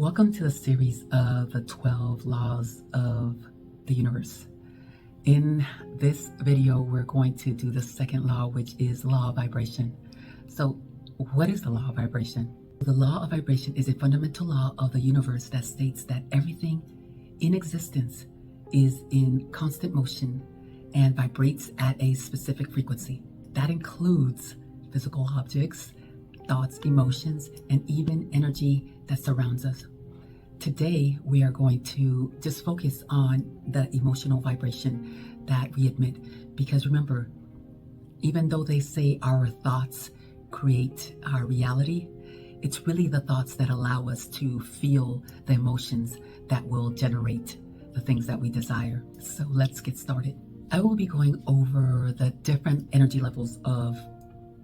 Welcome to the series of the 12 laws of the universe. In this video, we're going to do the second law, which is law of vibration. So what is the law of vibration? The law of vibration is a fundamental law of the universe that states that everything in existence is in constant motion and vibrates at a specific frequency. That includes physical objects, thoughts, emotions, and even energy that surrounds us. Today, we are going to just focus on the emotional vibration that we emit, because remember, even though they say our thoughts create our reality, it's really the thoughts that allow us to feel the emotions that will generate the things that we desire. So let's get started. I will be going over the different energy levels of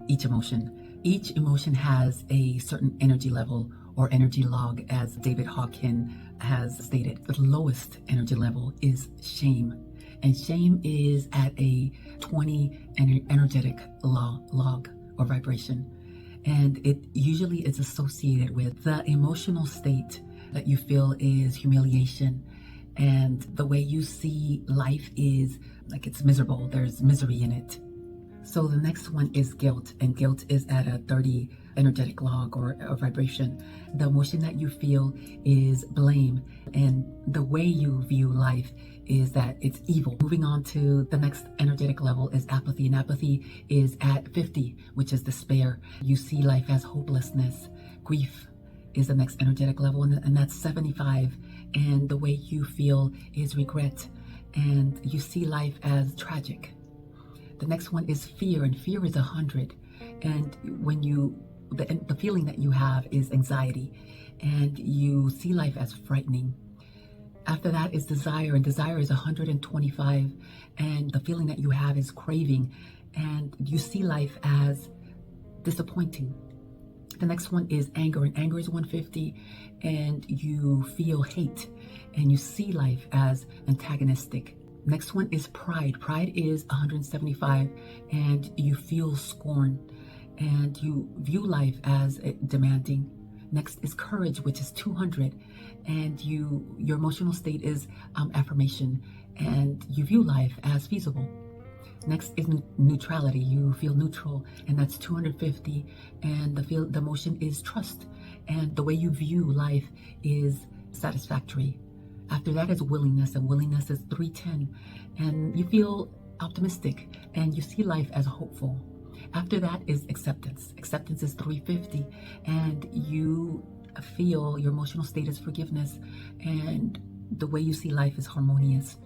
each emotion. Each emotion has a certain energy level or energy log, as David Hawkins has stated. The lowest energy level is shame. And shame is at a 20 energetic log or vibration. And it usually is associated with the emotional state that you feel is humiliation. And the way you see life is like it's miserable. There's misery in it. So the next one is guilt, and guilt is at a 30 energetic log or vibration. The emotion that you feel is blame, and the way you view life is that it's evil. Moving on to the next energetic level is apathy, and apathy is at 50, which is despair. You see life as hopelessness. Grief is the next energetic level, and that's 75, and the way you feel is regret, and you see life as tragic. The next one is fear, and fear is 100. And when the feeling that you have is anxiety, and you see life as frightening. After that is desire, and desire is 125. And the feeling that you have is craving, and you see life as disappointing. The next one is anger, and anger is 150. And you feel hate, and you see life as antagonistic. Next one is pride. Pride is 175, and you feel scorn, and you view life as demanding. Next is courage, which is 200, and your emotional state is affirmation, and you view life as feasible. Next is neutrality. You feel neutral, and that's 250, and the emotion is trust, and the way you view life is satisfactory. After that is willingness, and willingness is 310, and you feel optimistic, and you see life as hopeful. After that is acceptance. Acceptance is 350, and you feel your emotional state is forgiveness, and the way you see life is harmonious.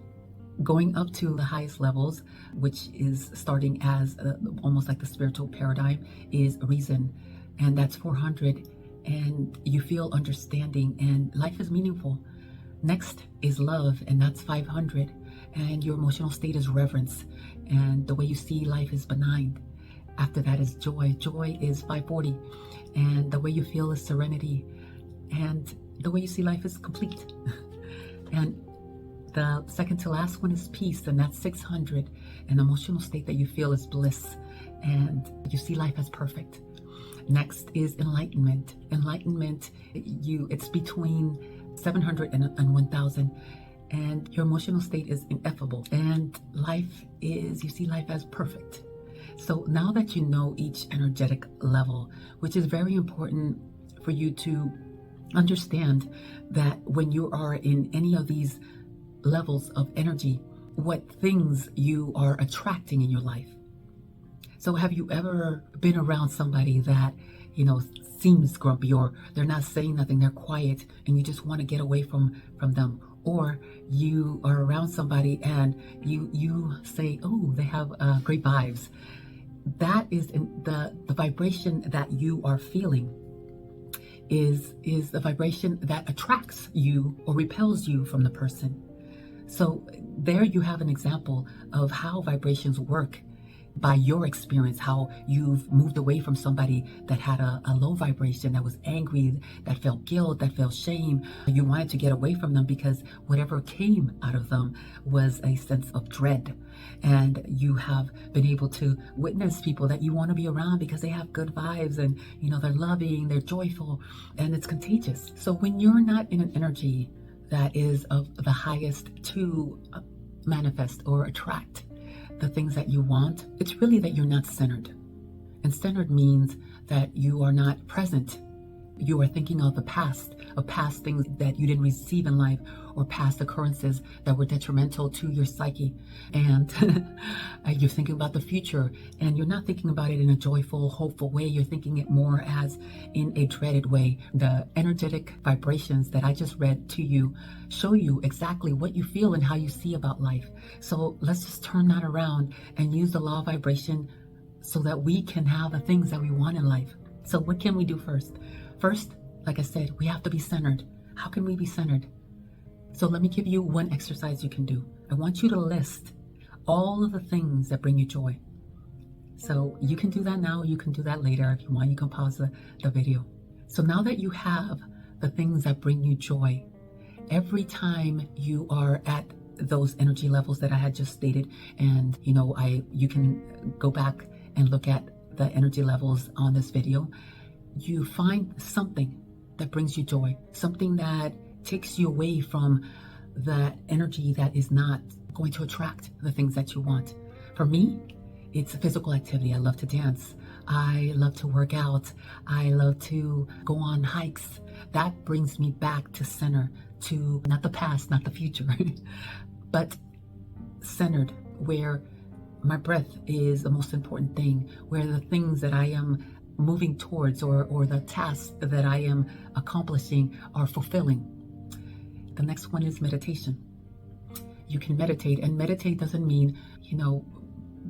Going up to the highest levels, which is starting as almost like the spiritual paradigm, is reason, and that's 400, and you feel understanding, and life is meaningful. Next is love, and that's 500, and your emotional state is reverence, and the way you see life is benign. After that is joy. Joy is 540, and the way you feel is serenity, and the way you see life is complete. And the second to last one is peace, and that's 600, and the emotional state that you feel is bliss, and you see life as perfect. Next is enlightenment. Enlightenment, it's between 700 and 1000, and your emotional state is ineffable, and you see life as perfect. So now that you know each energetic level, which is very important for you to understand that when you are in any of these levels of energy, what things you are attracting in your life. So have you ever been around somebody that seems grumpy, or they're not saying nothing, they're quiet, and you just want to get away from them? Or you are around somebody and you say, oh, they have great vibes. That is the vibration that you are feeling is the vibration that attracts you or repels you from the person. So there you have an example of how vibrations work. by your experience, how you've moved away from somebody that had a low vibration, that was angry, that felt guilt, that felt shame. You wanted to get away from them because whatever came out of them was a sense of dread. And you have been able to witness people that you want to be around because they have good vibes and, they're loving, they're joyful, and it's contagious. So when you're not in an energy that is of the highest to manifest or attract the things that you want, it's really that you're not centered. And centered means that you are not present. You are thinking of the past, of past things that you didn't receive in life, or past occurrences that were detrimental to your psyche. And you're thinking about the future, and you're not thinking about it in a joyful, hopeful way. You're thinking it more as in a dreaded way. The energetic vibrations that I just read to you show you exactly what you feel and how you see about life. So let's just turn that around and use the law of vibration so that we can have the things that we want in life. So what can we do first? First, like I said, we have to be centered. How can we be centered? So let me give you one exercise you can do. I want you to list all of the things that bring you joy. So you can do that now. You can do that later. If you want, you can pause the video. So now that you have the things that bring you joy, every time you are at those energy levels that I had just stated, and you can go back and look at the energy levels on this video, you find something that brings you joy, something that takes you away from the energy that is not going to attract the things that you want. For me, it's physical activity. I love to dance. I love to work out. I love to go on hikes. That brings me back to center, to not the past, not the future, but centered, where my breath is the most important thing, where the things that I am moving towards or the tasks that I am accomplishing are fulfilling. The next one is meditation. You can meditate, and meditate doesn't mean,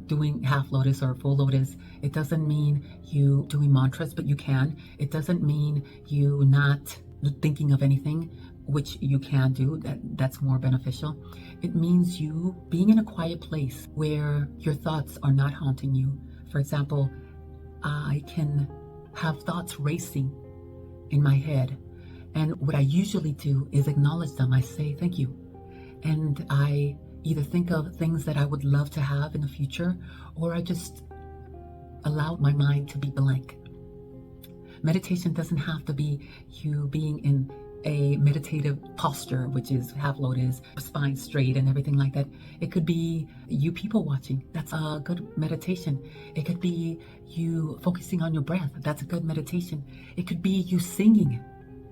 doing half lotus or full lotus. It doesn't mean you doing mantras, but you can. It doesn't mean you not thinking of anything, which you can do. That's more beneficial. It means you being in a quiet place where your thoughts are not haunting you. For example, I can have thoughts racing in my head, and what I usually do is acknowledge them. I say thank you, and I either think of things that I would love to have in the future, or I just allow my mind to be blank. Meditation doesn't have to be you being in a meditative posture, which is half lotus, spine straight and everything like that. It could be you people watching. That's a good meditation. It could be you focusing on your breath. That's a good meditation. It could be you singing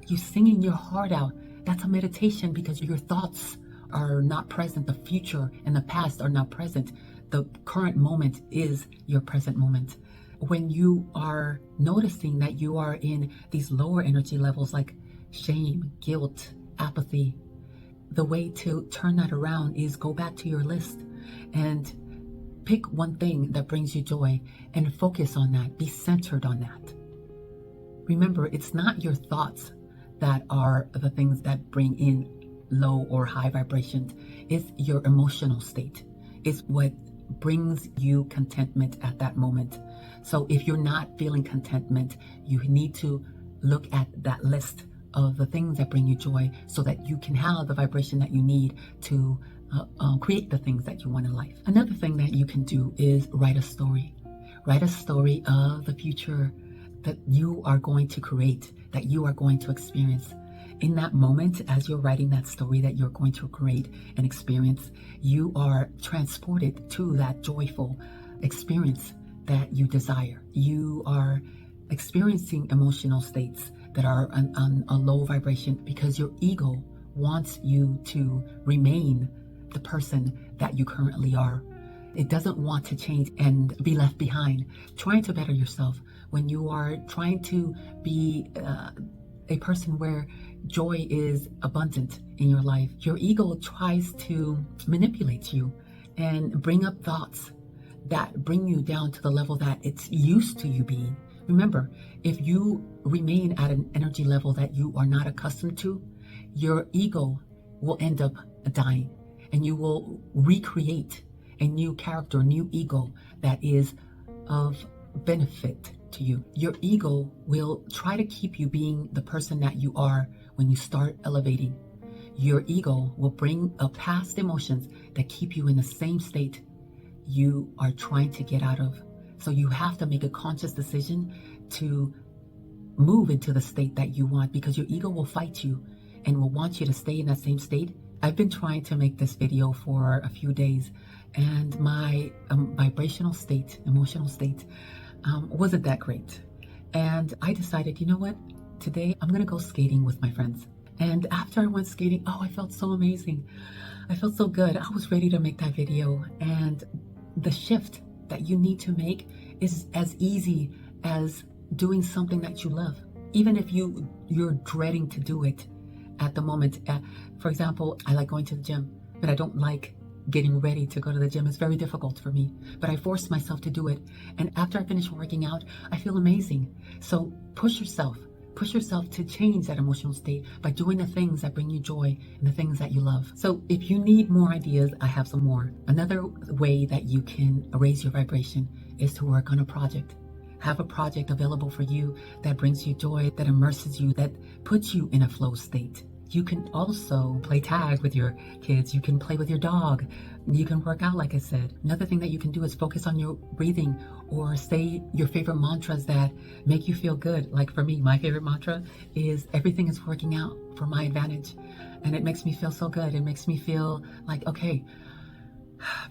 your heart out. That's a meditation, because your thoughts are not present. The future and the past are not present. The current moment is your present moment. When you are noticing that you are in these lower energy levels like shame, guilt, apathy, the way to turn that around is go back to your list and pick one thing that brings you joy and focus on that. Be centered on that. Remember, it's not your thoughts that are the things that bring in low or high vibrations. It's your emotional state. It's what brings you contentment at that moment. So if you're not feeling contentment, you need to look at that list of the things that bring you joy so that you can have the vibration that you need to create the things that you want in life. Another thing that you can do is write a story. Write a story of the future that you are going to create, that you are going to experience. In that moment, as you're writing that story that you're going to create and experience, you are transported to that joyful experience that you desire. You are experiencing emotional states that are on a low vibration because your ego wants you to remain the person that you currently are. It doesn't want to change and be left behind. Trying to better yourself, when you are trying to be a person where joy is abundant in your life, your ego tries to manipulate you and bring up thoughts that bring you down to the level that it's used to you being. Remember, if you remain at an energy level that you are not accustomed to, your ego will end up dying, and you will recreate a new character, a new ego that is of benefit to you. Your ego will try to keep you being the person that you are when you start elevating. Your ego will bring up past emotions that keep you in the same state you are trying to get out of. So you have to make a conscious decision to move into the state that you want, because your ego will fight you and will want you to stay in that same state. I've been trying to make this video for a few days, and my vibrational state, emotional state, wasn't that great. And I decided, you know what? Today I'm going to go skating with my friends. And after I went skating, I felt so amazing. I felt so good. I was ready to make that video. And the shift that you need to make is as easy as doing something that you love. Even if you're dreading to do it at the moment. For example, I like going to the gym, but I don't like getting ready to go to the gym. It's very difficult for me, but I force myself to do it. And after I finish working out, I feel amazing. So push yourself to change that emotional state by doing the things that bring you joy and the things that you love. So if you need more ideas, I have some more. Another way that you can raise your vibration is to work on a project. Have a project available for you that brings you joy, that immerses you, that puts you in a flow state. You can also play tag with your kids. You can play with your dog. You can work out, like I said. Another thing that you can do is focus on your breathing, or say your favorite mantras that make you feel good. Like for me, my favorite mantra is everything is working out for my advantage. And it makes me feel so good. It makes me feel like, okay,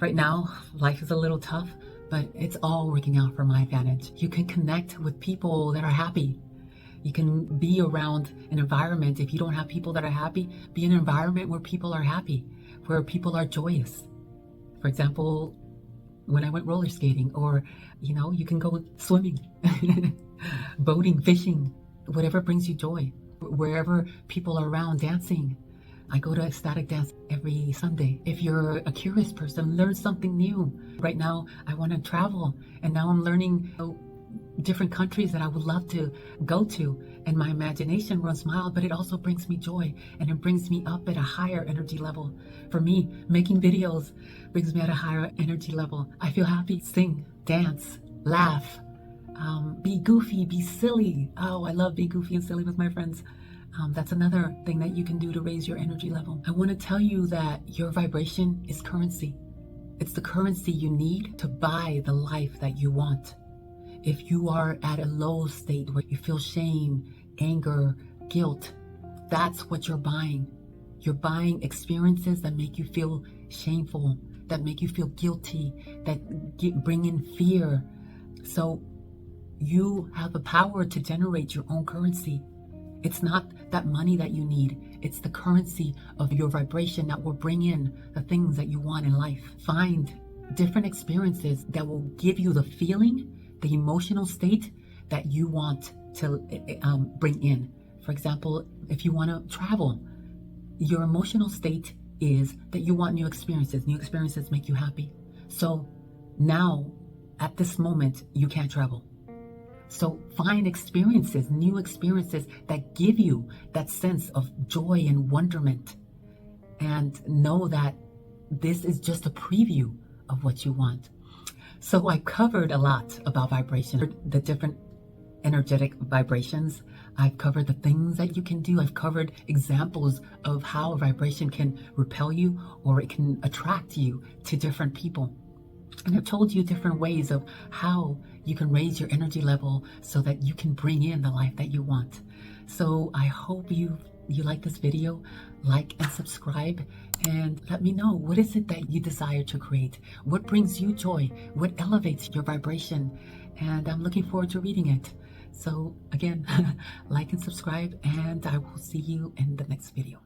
right now life is a little tough, but it's all working out for my advantage. You can connect with people that are happy. You can be around an environment. If you don't have people that are happy, be in an environment where people are happy, where people are joyous. For example, when I went roller skating, or, you can go swimming, boating, fishing, whatever brings you joy. Wherever people are around, dancing. I go to ecstatic dance every Sunday. If you're a curious person, learn something new. Right now, I want to travel, and now I'm learning different countries that I would love to go to, and my imagination runs wild, but it also brings me joy, and it brings me up at a higher energy level. For me, making videos brings me at a higher energy level. I feel happy. Sing, dance, laugh, be goofy, be silly. I love being goofy and silly with my friends. That's another thing that you can do to raise your energy level. I want to tell you that your vibration is currency. It's the currency you need to buy the life that you want. If you are at a low state where you feel shame, anger, guilt, that's what you're buying. You're buying experiences that make you feel shameful, that make you feel guilty, that bring in fear. So you have the power to generate your own currency. It's not that money that you need. It's the currency of your vibration that will bring in the things that you want in life. Find different experiences that will give you the feeling, the emotional state that you want to bring in. For example, if you want to travel, your emotional state is that you want new experiences. New experiences make you happy. So now, at this moment, you can't travel. So find experiences, new experiences that give you that sense of joy and wonderment. And know that this is just a preview of what you want. So I covered a lot about vibration, the different energetic vibrations. I've covered the things that you can do. I've covered examples of how a vibration can repel you, or it can attract you to different people. And I've told you different ways of how you can raise your energy level so that you can bring in the life that you want. So I hope you like this video. Like and subscribe, and let me know, what is it that you desire to create? What brings you joy? What elevates your vibration? And I'm looking forward to reading it. So again, like and subscribe, and I will see you in the next video.